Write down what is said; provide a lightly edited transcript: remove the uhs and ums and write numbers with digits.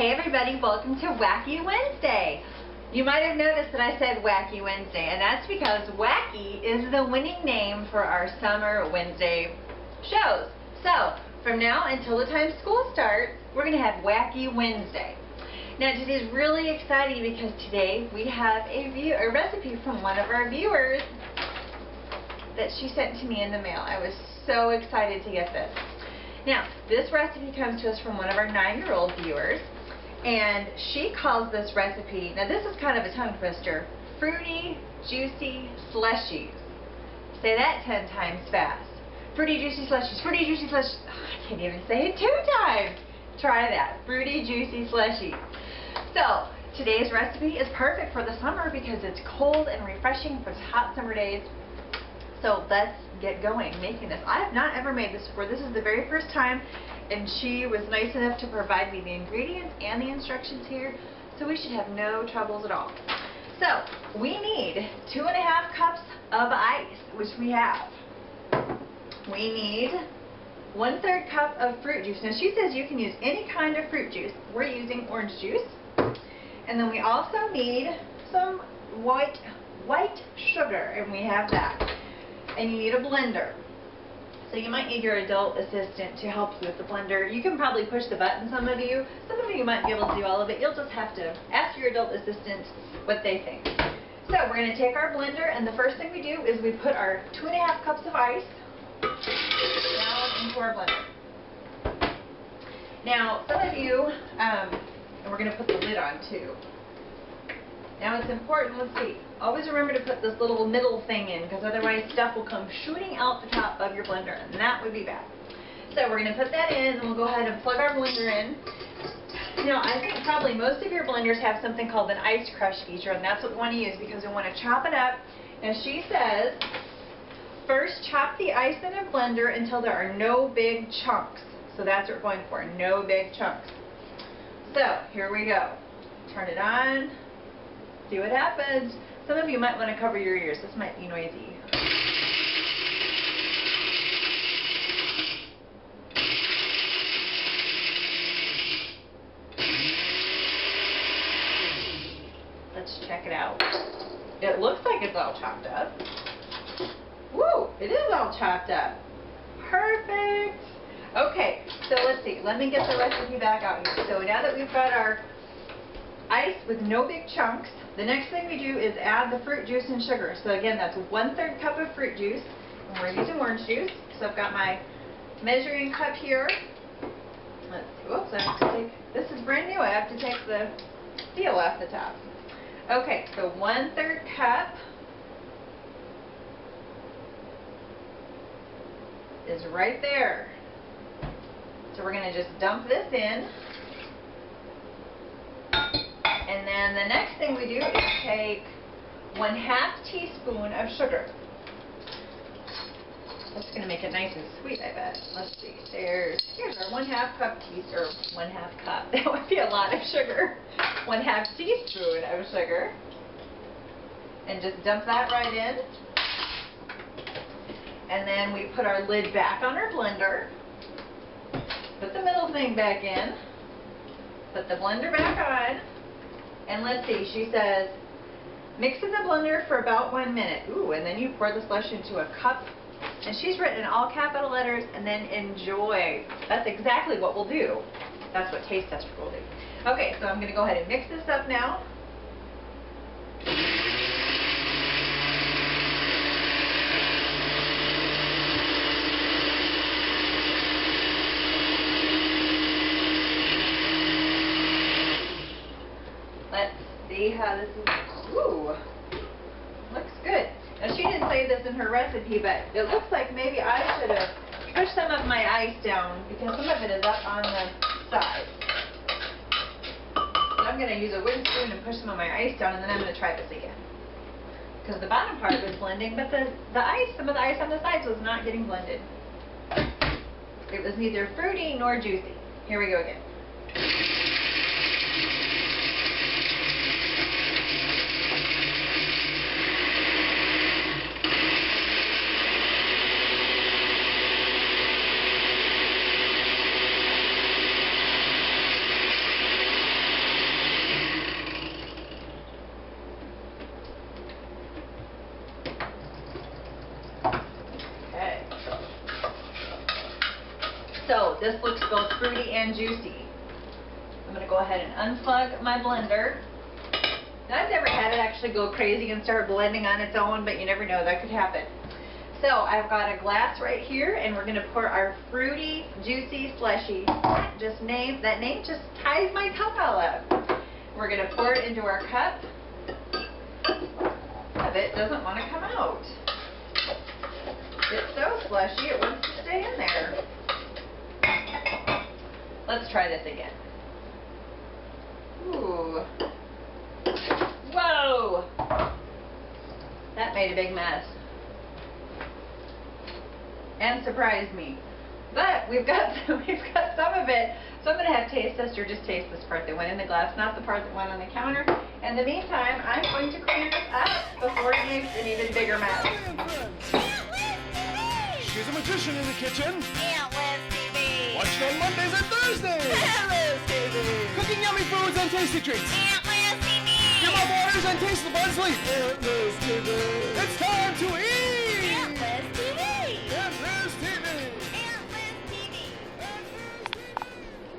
Hey everybody, welcome to Wacky Wednesday. You might have noticed that I said Wacky Wednesday, and that's because Wacky is the winning name for our summer Wednesday shows. So, from now until the time school starts, we're going to have Wacky Wednesday. Now today's really exciting because today we have a recipe from one of our viewers that she sent to me in the mail. I was so excited to get this. Now, this recipe comes to us from one of our 9-year-old viewers, and she calls this recipe, now this is kind of a tongue twister, fruity, juicy slushies. Say that 10 times fast. Fruity, juicy slushies, fruity, juicy slushies. Oh, I can't even say it 2 times. Try that. Fruity, juicy slushy. So, today's recipe is perfect for the summer because it's cold and refreshing for hot summer days. So let's get going making this. I have not ever made this before. This is the very first time, and she was nice enough to provide me the ingredients and the instructions here, so we should have no troubles at all. So we need 2½ cups of ice, which we have. We need 1/3 cup of fruit juice. Now she says you can use any kind of fruit juice. We're using orange juice. And then we also need some white sugar, and we have that. And you need a blender. So you might need your adult assistant to help you with the blender. You can probably push the button, some of you. Some of you might be able to do all of it. You'll just have to ask your adult assistant what they think. So we're going to take our blender, and the first thing we do is we put our 2½ cups of ice down into our blender. Now, some of you, and we're going to put the lid on too. Now it's important, let's see, always remember to put this little middle thing in, because otherwise stuff will come shooting out the top of your blender, and that would be bad. So we're going to put that in, and we'll go ahead and plug our blender in. Now I think probably most of your blenders have something called an ice crush feature, and that's what we want to use because we want to chop it up. And she says, first chop the ice in a blender until there are no big chunks. So that's what we're going for, no big chunks. So here we go. Turn it on. See what happens. Some of you might want to cover your ears. This might be noisy. Let's check it out. It looks like it's all chopped up. Woo! It is all chopped up. Perfect! Okay, so let's see. Let me get the recipe back out here. So now that we've got our ice with no big chunks, the next thing we do is add the fruit juice and sugar. So again, that's 1/3 cup of fruit juice, and we're using orange juice. So I've got my measuring cup here. Let's see. Whoops, I have to take, this is brand new. I have to take the seal off the top. Okay, so 1/3 cup is right there. So we're going to just dump this in. And then the next thing we do is take 1/2 teaspoon of sugar. That's going to make it nice and sweet, I bet. Let's see. Here's our 1/2 cup or 1/2 cup. That would be a lot of sugar. 1/2 teaspoon of sugar. And just dump that right in. And then we put our lid back on our blender. Put the middle thing back in. Put the blender back on. And let's see, she says, mix in the blender for about 1 minute. Ooh, and then you pour the slush into a cup. And she's written in all capital letters, and then enjoy. That's exactly what we'll do. That's what Taste Tester will do. Okay, so I'm going to go ahead and mix this up now. Let's see how this is. Ooh, looks good. Now she didn't say this in her recipe, but it looks like maybe I should have pushed some of my ice down because some of it is up on the side. So I'm going to use a wooden spoon and push some of my ice down, and then I'm going to try this again. Because the bottom part was blending, but the ice, some of the ice on the sides was not getting blended. It was neither fruity nor juicy. Here we go again. So this looks both fruity and juicy. I'm going to go ahead and unplug my blender. Now, I've never had it actually go crazy and start blending on its own, but you never know, that could happen. So I've got a glass right here, and we're going to pour our fruity, juicy slushy. That name just ties my tongue all up. We're going to pour it into our cup. Of it doesn't want to come out. It's so slushy, it wants to stay in there. Let's try this again. Ooh. Whoa! That made a big mess. And surprised me. But we've got some of it. So I'm going to have Taste Tester just taste this part that went in the glass, not the part that went on the counter. In the meantime, I'm going to clean this up before it makes an even bigger mess. She's a magician in the kitchen. ALTV TV. Watch it on Mondays and Thursdays. ALTV TV. Cooking yummy foods and tasty treats. ALTV TV. Give up orders and taste the buds sleep. ALTV TV.